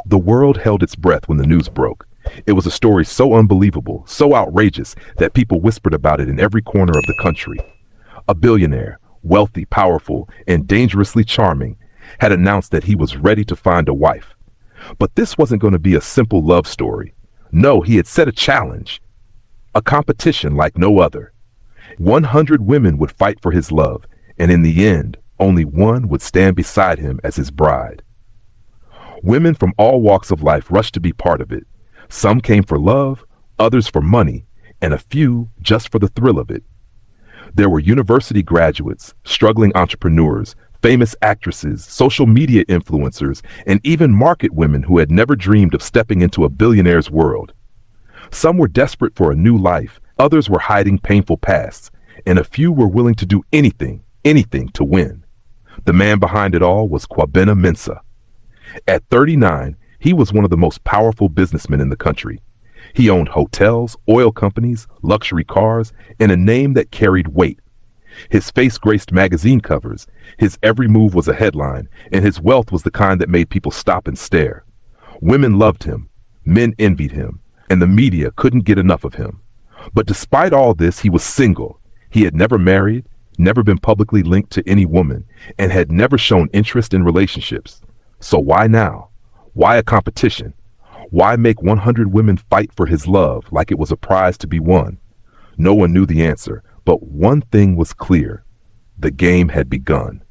The world held its breath when the news broke. It was a story so unbelievable, so outrageous, that people whispered about it in every corner of the country. A billionaire, wealthy, powerful, and dangerously charming, had announced that he was ready to find a wife. But this wasn't going to be a simple love story. No, he had set a challenge, a competition like no other. 100 women would fight for his love, and in the end, only one would stand beside him as his bride. Women from all walks of life rushed to be part of it. Some came for love, others for money, and a few just for the thrill of it. There were university graduates, struggling entrepreneurs, famous actresses, social media influencers, and even market women who had never dreamed of stepping into a billionaire's world. Some were desperate for a new life, others were hiding painful pasts, and a few were willing to do anything to win. The man behind it all was Kwabena Mensah. At 39, he was one of the most powerful businessmen in the country. He owned hotels, oil companies, luxury cars, and a name that carried weight. His face graced magazine covers, his every move was a headline, and his wealth was the kind that made people stop and stare. Women loved him, men envied him, and the media couldn't get enough of him. But despite all this, he was single. He had never married, never been publicly linked to any woman, and had never shown interest in relationships. So why now? Why a competition? Why make 100 women fight for his love like it was a prize to be won? No one knew the answer, but one thing was clear. The game had begun.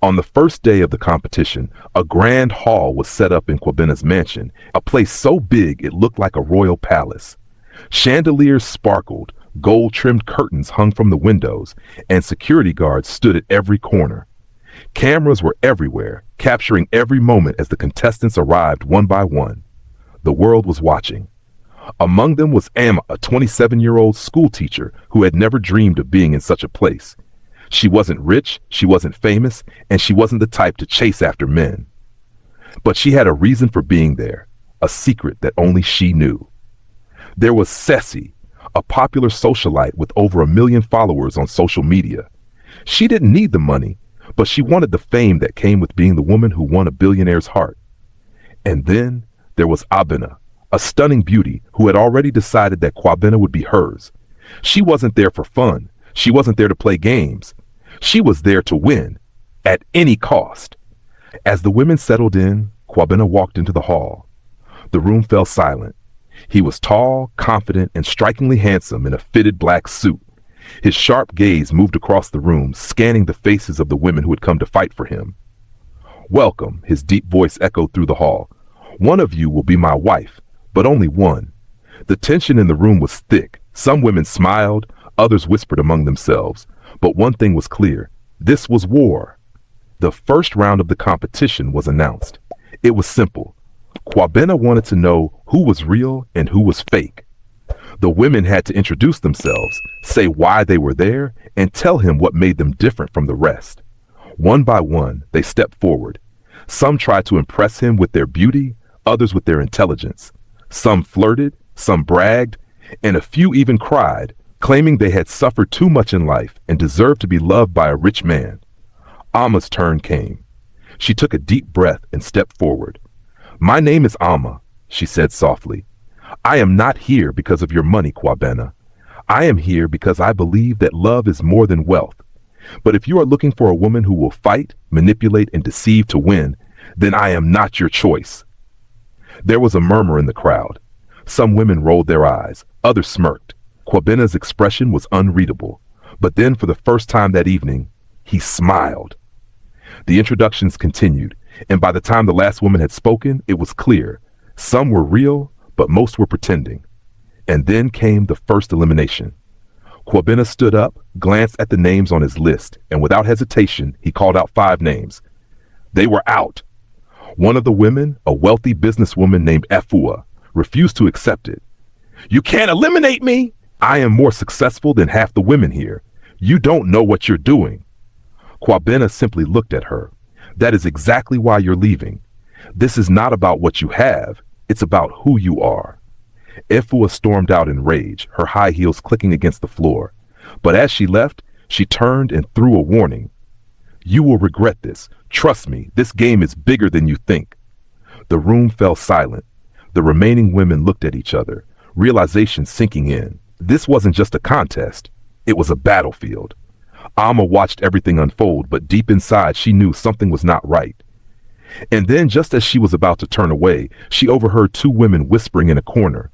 On the first day of the competition, a grand hall was set up in Kwabena's mansion, a place so big it looked like a royal palace. Chandeliers sparkled, gold-trimmed curtains hung from the windows, and security guards stood at every corner. Cameras were everywhere, capturing every moment as the contestants arrived one by one. The world was watching. Among them was Amma, a 27-year-old school teacher who had never dreamed of being in such a place. She wasn't rich, she wasn't famous, and she wasn't the type to chase after men. But she had a reason for being there, a secret that only she knew. There was Ceci, a popular socialite with over 1 million followers on social media. She didn't need the money, but she wanted the fame that came with being the woman who won a billionaire's heart. And then there was Abena, a stunning beauty who had already decided that Kwabena would be hers. She wasn't there for fun. She wasn't there to play games. She was there to win, at any cost. As the women settled in, Kwabena walked into the hall. The room fell silent. He was tall, confident, and strikingly handsome in a fitted black suit. His sharp gaze moved across the room, scanning the faces of the women who had come to fight for him. "Welcome," his deep voice echoed through the hall. "One of you will be my wife, but only one." The tension in the room was thick. Some women smiled, others whispered among themselves. But one thing was clear. This was war. The first round of the competition was announced. It was simple. Kwabena wanted to know who was real and who was fake. The women had to introduce themselves, say why they were there, and tell him what made them different from the rest. One by one, they stepped forward. Some tried to impress him with their beauty, others with their intelligence. Some flirted, some bragged, and a few even cried, claiming they had suffered too much in life and deserved to be loved by a rich man. Amma's turn came. She took a deep breath and stepped forward. "My name is Amma," she said softly. "I am not here because of your money, Kwabena. I am here because I believe that love is more than wealth. But if you are looking for a woman who will fight, manipulate, and deceive to win, then I am not your choice." There was a murmur in the crowd. Some women rolled their eyes, others smirked. Kwabena's expression was unreadable. But then, for the first time that evening, he smiled. The introductions continued, and by the time the last woman had spoken, it was clear. Some were real, but most were pretending. And then came the first elimination. Kwabena stood up, glanced at the names on his list, and without hesitation, he called out 5 names. They were out. One of the women, a wealthy businesswoman named Efua, refused to accept it. "You can't eliminate me! I am more successful than half the women here. You don't know what you're doing." Kwabena simply looked at her. "That is exactly why you're leaving. This is not about what you have, it's about who you are." Efua stormed out in rage, her high heels clicking against the floor. But as she left, she turned and threw a warning. "You will regret this. Trust me, this game is bigger than you think." The room fell silent. The remaining women looked at each other, realization sinking in. This wasn't just a contest. It was a battlefield. Alma watched everything unfold, but deep inside she knew something was not right. And then, just as she was about to turn away, she overheard two women whispering in a corner.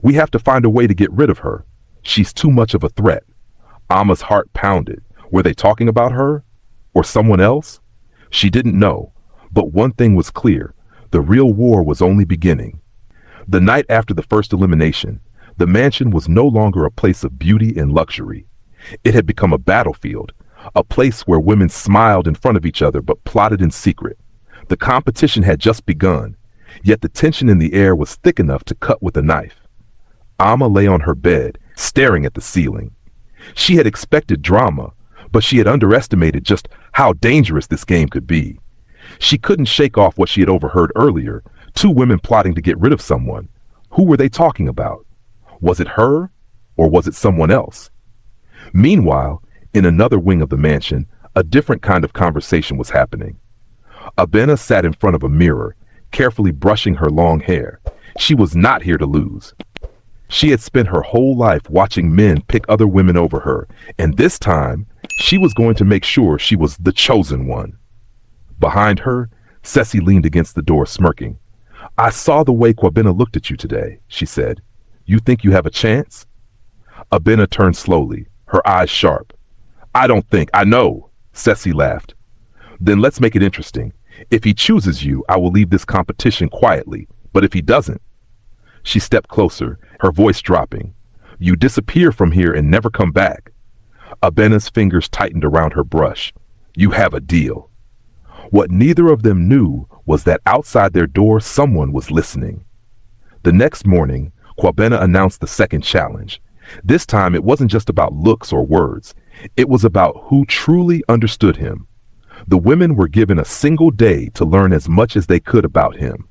"We have to find a way to get rid of her. She's too much of a threat." Alma's heart pounded. Were they talking about her? Or someone else? She didn't know. But one thing was clear. The real war was only beginning. The night after the first elimination, the mansion was no longer a place of beauty and luxury. It had become a battlefield, a place where women smiled in front of each other but plotted in secret. The competition had just begun, yet the tension in the air was thick enough to cut with a knife. Alma lay on her bed, staring at the ceiling. She had expected drama, but she had underestimated just how dangerous this game could be. She couldn't shake off what she had overheard earlier, two women plotting to get rid of someone. Who were they talking about? Was it her, or was it someone else? Meanwhile, in another wing of the mansion, a different kind of conversation was happening. Abena sat in front of a mirror, carefully brushing her long hair. She was not here to lose. She had spent her whole life watching men pick other women over her, and this time, she was going to make sure she was the chosen one. Behind her, Ceci leaned against the door, smirking. "I saw the way Kwabena looked at you today," she said. "You think you have a chance?" Abena turned slowly, her eyes sharp. "I don't think, I know," Ceci laughed. "Then let's make it interesting. If he chooses you, I will leave this competition quietly, but if he doesn't..." She stepped closer, her voice dropping. "You disappear from here and never come back." Abena's fingers tightened around her brush. "You have a deal." What neither of them knew was that outside their door someone was listening. The next morning, Kwabena announced the second challenge. This time it wasn't just about looks or words. It was about who truly understood him. The women were given a single day to learn as much as they could about him.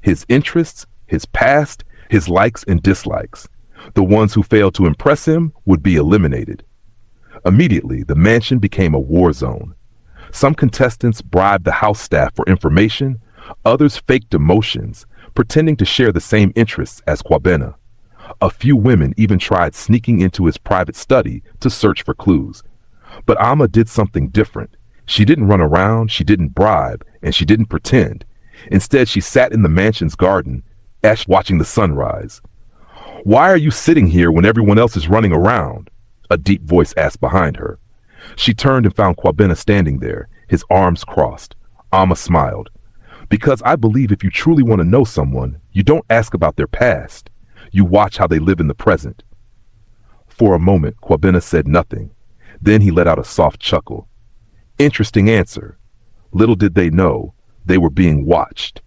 His interests, his past, his likes and dislikes. The ones who failed to impress him would be eliminated. Immediately, the mansion became a war zone. Some contestants bribed the house staff for information, others faked emotions, pretending to share the same interests as Kwabena. A few women even tried sneaking into his private study to search for clues. But Alma did something different. She didn't run around, she didn't bribe, and she didn't pretend. Instead, she sat in the mansion's garden, watching the sunrise. "Why are you sitting here when everyone else is running around?" a deep voice asked behind her. She turned and found Kwabena standing there, his arms crossed. Alma smiled. "Because I believe if you truly want to know someone, you don't ask about their past. You watch how they live in the present." For a moment, Kwabena said nothing. Then he let out a soft chuckle. Interesting answer. Little did they know, they were being watched.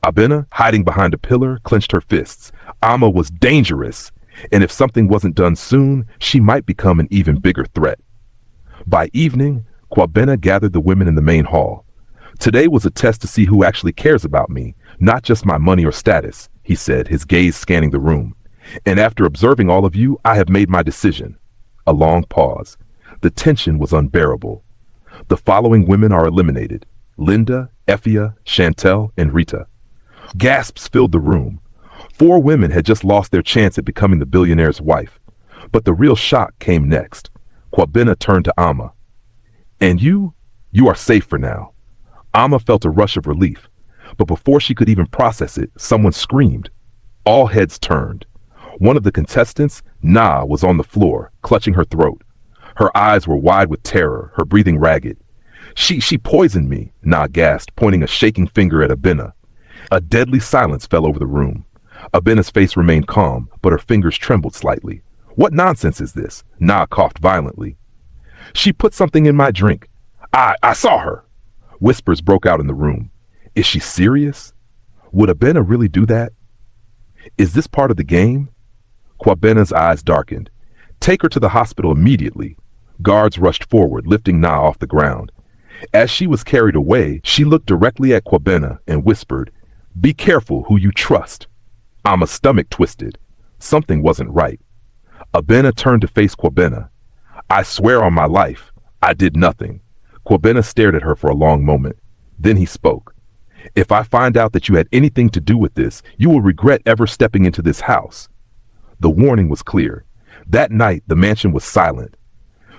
Abena, hiding behind a pillar, clenched her fists. Alma was dangerous, and if something wasn't done soon, she might become an even bigger threat. By evening, Kwabena gathered the women in the main hall. "Today was a test to see who actually cares about me, not just my money or status," he said, his gaze scanning the room. "And after observing all of you, I have made my decision." A long pause. The tension was unbearable. "The following women are eliminated: Linda, Effia, Chantel, and Rita." Gasps filled the room. 4 women had just lost their chance at becoming the billionaire's wife. But the real shock came next. Kwabena turned to Alma. "And you are safe for now." Alma felt a rush of relief. But before she could even process it, someone screamed. All heads turned. One of the contestants, Na, was on the floor, clutching her throat. Her eyes were wide with terror, her breathing ragged. She poisoned me," Na gasped, pointing a shaking finger at Abena. A deadly silence fell over the room. Abena's face remained calm, but her fingers trembled slightly. "What nonsense is this?" Na coughed violently. "She put something in my drink. I saw her." Whispers broke out in the room. Is she serious? Would Abena really do that? Is this part of the game? Kwabena's eyes darkened. "Take her to the hospital immediately." Guards rushed forward, lifting Na off the ground. As she was carried away, she looked directly at Kwabena and whispered, "Be careful who you trust." Alma's stomach twisted. Something wasn't right. Abena turned to face Kwabena. "I swear on my life, I did nothing." Kwabena stared at her for a long moment. Then he spoke. If I find out that you had anything to do with this, you will regret ever stepping into this house. The warning was clear. That night, the mansion was silent.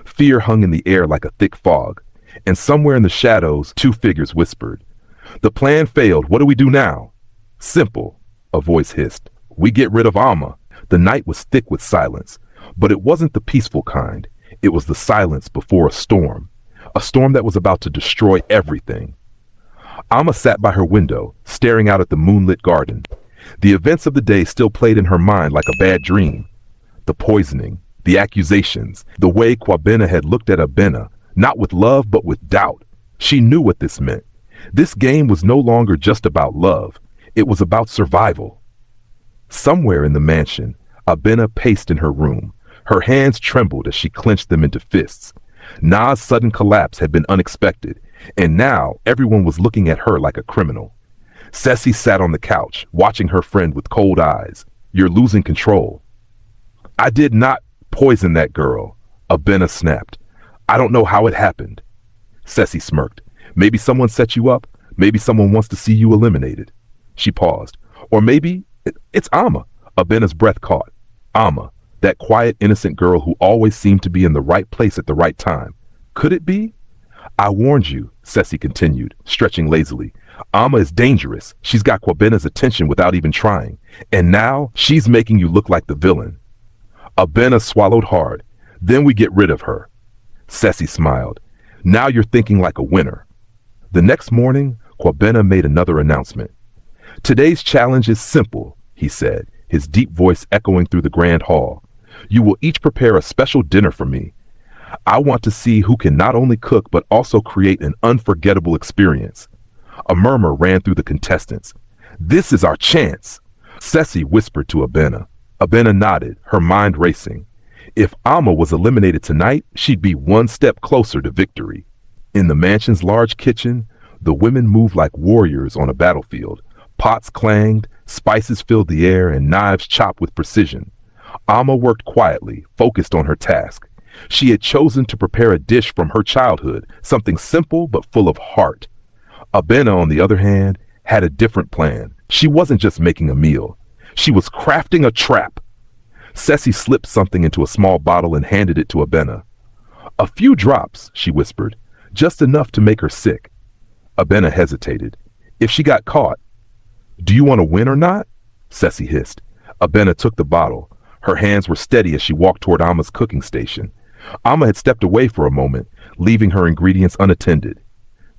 Fear hung in the air like a thick fog, and somewhere in the shadows, two figures whispered. The plan failed. What do we do now? Simple, a voice hissed. We get rid of Alma. The night was thick with silence, but it wasn't the peaceful kind. It was the silence before a storm that was about to destroy everything. Alma sat by her window, staring out at the moonlit garden. The events of the day still played in her mind like a bad dream. The poisoning, the accusations, the way Kwabena had looked at Abena, not with love but with doubt. She knew what this meant. This game was no longer just about love. It was about survival. Somewhere in the mansion, Abena paced in her room. Her hands trembled as she clenched them into fists. Na's sudden collapse had been unexpected, and now everyone was looking at her like a criminal. Ceci sat on the couch, watching her friend with cold eyes. You're losing control. I did not poison that girl, Abena snapped. I don't know how it happened. Ceci smirked. Maybe someone set you up. Maybe someone wants to see you eliminated. She paused. Or maybe it's Alma. Abena's breath caught. Alma, that quiet, innocent girl who always seemed to be in the right place at the right time. Could it be? I warned you, Ceci continued, stretching lazily. Alma is dangerous. She's got Kwabena's attention without even trying. And now she's making you look like the villain. Abena swallowed hard. Then we get rid of her. Ceci smiled. Now you're thinking like a winner. The next morning, Kwabena made another announcement. Today's challenge is simple, he said, his deep voice echoing through the grand hall. You will each prepare a special dinner for me. I want to see who can not only cook but also create an unforgettable experience. A murmur ran through the contestants. This is our chance, Ceci whispered to Abena. Abena nodded, her mind racing. If Alma was eliminated tonight, she'd be one step closer to victory. In the mansion's large kitchen, the women moved like warriors on a battlefield. Pots clanged, spices filled the air, and knives chopped with precision. Alma worked quietly, focused on her task. She had chosen to prepare a dish from her childhood, something simple but full of heart. Abena, on the other hand, had a different plan. She wasn't just making a meal. She was crafting a trap. Ceci slipped something into a small bottle and handed it to Abena. A few drops, she whispered, just enough to make her sick. Abena hesitated. If she got caught, do you want to win or not? Ceci hissed. Abena took the bottle. Her hands were steady as she walked toward Alma's cooking station. Alma had stepped away for a moment, leaving her ingredients unattended.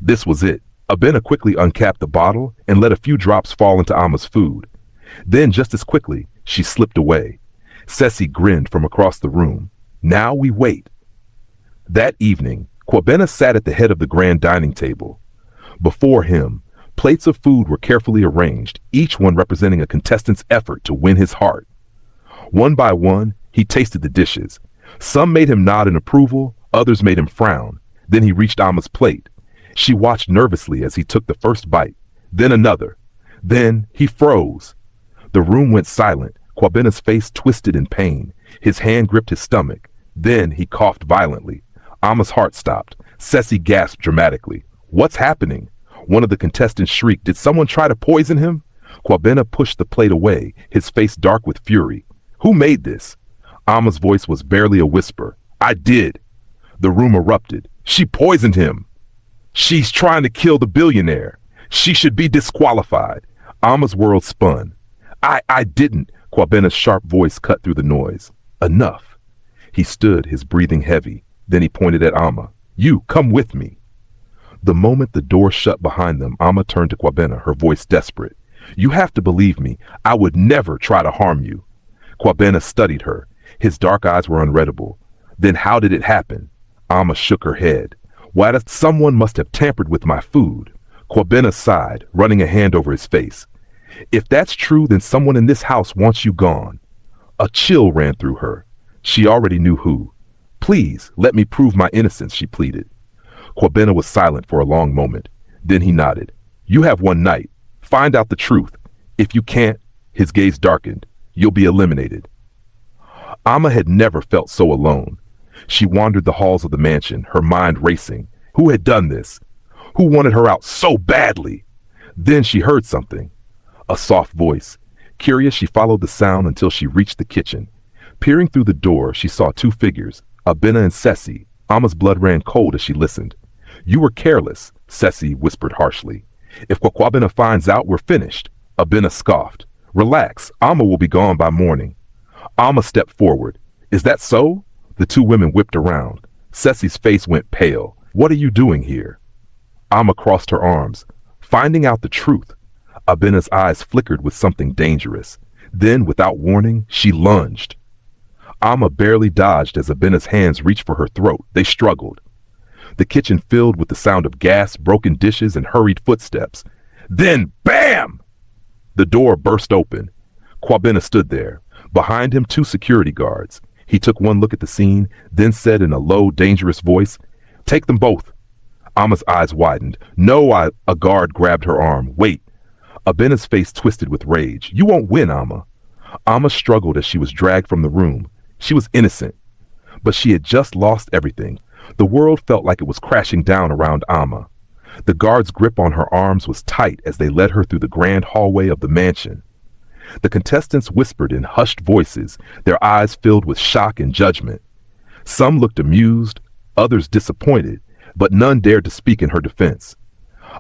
This was it. Abena quickly uncapped the bottle and let a few drops fall into Alma's food. Then, just as quickly, she slipped away. Ceci grinned from across the room. Now we wait. That evening, Kwabena sat at the head of the grand dining table. Before him, plates of food were carefully arranged, each one representing a contestant's effort to win his heart. One by one, he tasted the dishes. Some made him nod in approval, others made him frown. Then he reached Alma's plate. She watched nervously as he took the first bite, then another. Then he froze. The room went silent. Kwabena's face twisted in pain. His hand gripped his stomach. Then he coughed violently. Alma's heart stopped. Ceci gasped dramatically. What's happening? One of the contestants shrieked. Did someone try to poison him? Kwabena pushed the plate away, his face dark with fury. Who made this? Alma's voice was barely a whisper. I did. The room erupted. She poisoned him. She's trying to kill the billionaire. She should be disqualified. Alma's world spun. I didn't. Kwabena's sharp voice cut through the noise. Enough. He stood, his breathing heavy. Then he pointed at Alma. You, come with me. The moment the door shut behind them, Alma turned to Kwabena, her voice desperate. You have to believe me. I would never try to harm you. Kwabena studied her. His dark eyes were unreadable. Then how did it happen? Alma shook her head. Why, someone must have tampered with my food. Kwabena sighed, running a hand over his face. If that's true, then someone in this house wants you gone. A chill ran through her. She already knew who. Please, let me prove my innocence, she pleaded. Kwabena was silent for a long moment. Then he nodded. You have one night. Find out the truth. If you can't, his gaze darkened. You'll be eliminated. Alma had never felt so alone. She wandered the halls of the mansion, her mind racing. Who had done this? Who wanted her out so badly? Then she heard something. A soft voice. Curious, she followed the sound until she reached the kitchen. Peering through the door, she saw two figures, Abena and Ceci. Ama's blood ran cold as she listened. "You were careless," Ceci whispered harshly. "If Kwakwabena finds out, we're finished." Abena scoffed. "Relax, Ama will be gone by morning." Ama stepped forward. "Is that so?" The two women whipped around. Ceci's face went pale. "What are you doing here?" Ama crossed her arms. "Finding out the truth." Abena's eyes flickered with something dangerous. Then, without warning, she lunged. Ama barely dodged as Abena's hands reached for her throat. They struggled. The kitchen filled with the sound of gas, broken dishes, and hurried footsteps. Then, bam! The door burst open. Kwabena stood there. Behind him, two security guards. He took one look at the scene, then said in a low, dangerous voice, "Take them both." Ama's eyes widened. "No, A guard grabbed her arm. "Wait." Abena's face twisted with rage. "You won't win, Ama." Ama struggled as she was dragged from the room. She was innocent, but she had just lost everything. The world felt like it was crashing down around Ama. The guard's grip on her arms was tight as they led her through the grand hallway of the mansion. The contestants whispered in hushed voices, their eyes filled with shock and judgment. Some looked amused, others disappointed, but none dared to speak in her defense.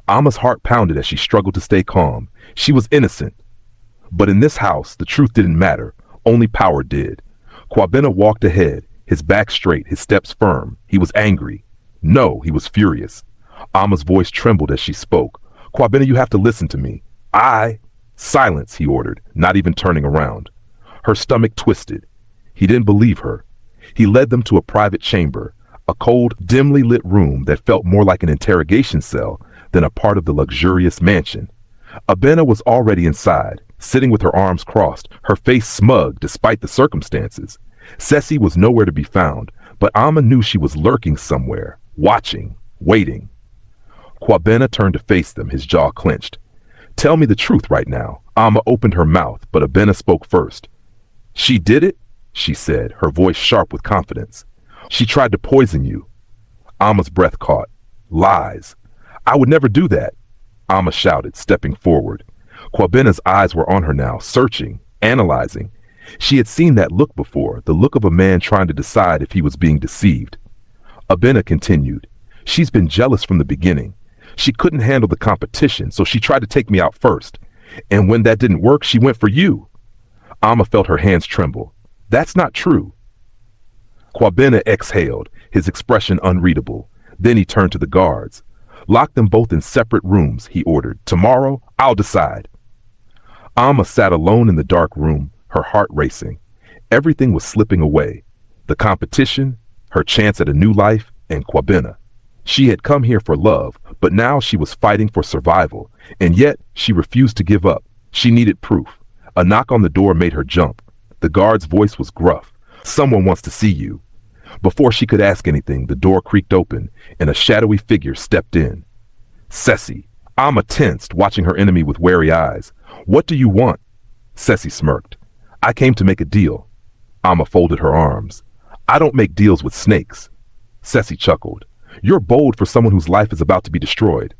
Ama's heart pounded as she struggled to stay calm. She was innocent. But in this house, the truth didn't matter. Only power did. Kwabena walked ahead, his back straight, his steps firm. He was angry. No, he was furious. Ama's voice trembled as she spoke. "Kwabena, you have to listen to me." "Silence," he ordered, not even turning around. Her stomach twisted. He didn't believe her. He led them to a private chamber, a cold, dimly lit room that felt more like an interrogation cell than a part of the luxurious mansion. Abena was already inside, sitting with her arms crossed, her face smug despite the circumstances. Ceci was nowhere to be found, but Ama knew she was lurking somewhere, watching, waiting. Kwabena turned to face them, his jaw clenched. "Tell me the truth right now." Ama opened her mouth, but Abena spoke first. "She did it?" she said, her voice sharp with confidence. "She tried to poison you." Ama's breath caught. "Lies. I would never do that," Ama shouted, stepping forward. Kwabena's eyes were on her now, searching, analyzing. She had seen that look before, the look of a man trying to decide if he was being deceived. Abena continued, "She's been jealous from the beginning. She couldn't handle the competition, so she tried to take me out first. And when that didn't work, she went for you." Ama felt her hands tremble. "That's not true." Kwabena exhaled, his expression unreadable. Then he turned to the guards. "Lock them both in separate rooms," he ordered. "Tomorrow, I'll decide." Ama sat alone in the dark room, her heart racing. Everything was slipping away. The competition, her chance at a new life, and Kwabena. She had come here for love, but now she was fighting for survival, and yet she refused to give up. She needed proof. A knock on the door made her jump. The guard's voice was gruff. "Someone wants to see you." Before she could ask anything, the door creaked open, and a shadowy figure stepped in. Ceci. Ama tensed, watching her enemy with wary eyes. "What do you want?" Ceci smirked. "I came to make a deal." Ama folded her arms. "I don't make deals with snakes." Ceci chuckled. "You're bold for someone whose life is about to be destroyed."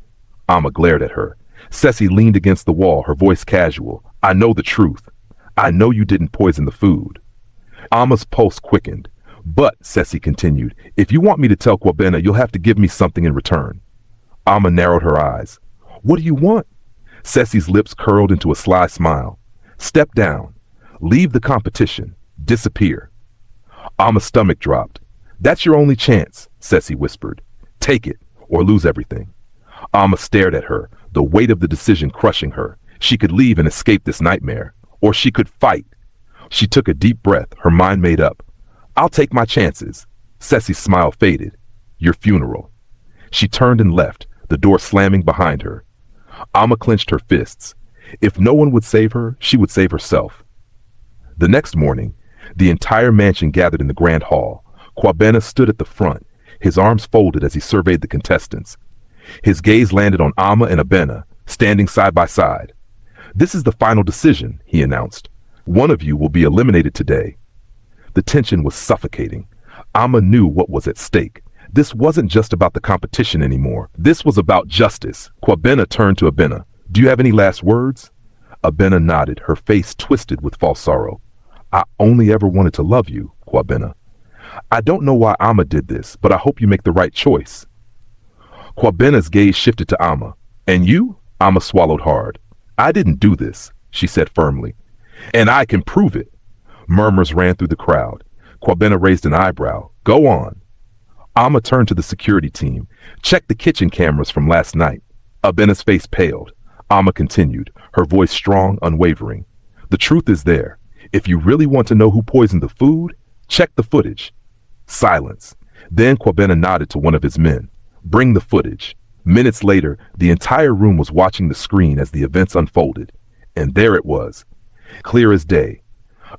Ama glared at her. Ceci leaned against the wall, her voice casual. "I know the truth. I know you didn't poison the food." Ama's pulse quickened. "But," Ceci continued, "if you want me to tell Kwabena, you'll have to give me something in return." Ama narrowed her eyes. "What do you want?" Ceci's lips curled into a sly smile. "Step down. Leave the competition. Disappear." Ama's stomach dropped. "That's your only chance," Ceci whispered. "Take it, or lose everything." Ama stared at her, the weight of the decision crushing her. She could leave and escape this nightmare, or she could fight. She took a deep breath, her mind made up. "I'll take my chances." Ceci's smile faded. "Your funeral." She turned and left, the door slamming behind her. Ama clenched her fists. If no one would save her, she would save herself. The next morning, the entire mansion gathered in the grand hall. Kwabena stood at the front, his arms folded as he surveyed the contestants. His gaze landed on Ama and Abena, standing side by side. "This is the final decision," he announced. "One of you will be eliminated today." The tension was suffocating. Ama knew what was at stake. This wasn't just about the competition anymore. This was about justice. Kwabena turned to Abena. Do you have any last words? Abena nodded, her face twisted with false sorrow. I only ever wanted to love you, Kwabena. I don't know why Amma did this, but I hope you make the right choice. Kwabena's gaze shifted to Amma. And you? Amma swallowed hard. I didn't do this, she said firmly. And I can prove it. Murmurs ran through the crowd. Kwabena raised an eyebrow. Go on. Amma turned to the security team. Check the kitchen cameras from last night. Abena's face paled. Amma continued, her voice strong, unwavering. The truth is there. If you really want to know who poisoned the food, check the footage. Silence. Then Kwabena nodded to one of his men. Bring the footage. Minutes later, the entire room was watching the screen as the events unfolded. And there it was. Clear as day.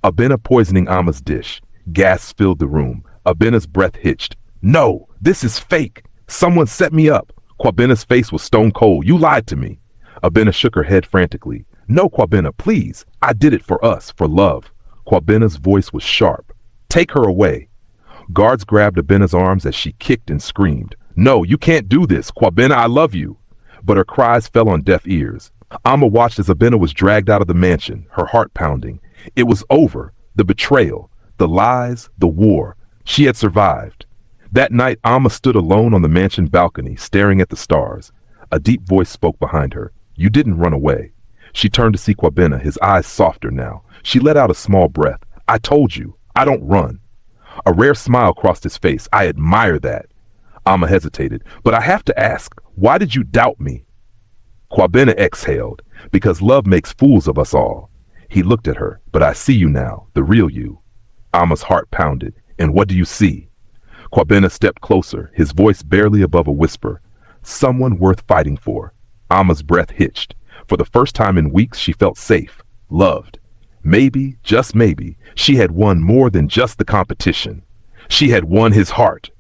Abena poisoning Amma's dish. Gas filled the room. Abena's breath hitched. No, this is fake. Someone set me up. Kwabena's face was stone cold. You lied to me. Abena shook her head frantically. No, Kwabena, please. I did it for us, for love. Kwabena's voice was sharp. Take her away. Guards grabbed Abena's arms as she kicked and screamed. No, you can't do this. Kwabena, I love you. But her cries fell on deaf ears. Amma watched as Abena was dragged out of the mansion, her heart pounding. It was over. The betrayal, the lies, the war. She had survived. That night, Amma stood alone on the mansion balcony, staring at the stars. A deep voice spoke behind her. You didn't run away. She turned to see Kwabena, his eyes softer now. She let out a small breath. I told you, I don't run. A rare smile crossed his face. I admire that. Amma hesitated. But I have to ask, why did you doubt me? Kwabena exhaled. Because love makes fools of us all. He looked at her. But I see you now, the real you. Amma's heart pounded. And what do you see? Kwabena stepped closer, his voice barely above a whisper. Someone worth fighting for. Amma's breath hitched. For the first time in weeks, she felt safe, loved. Maybe, just maybe, she had won more than just the competition. She had won his heart.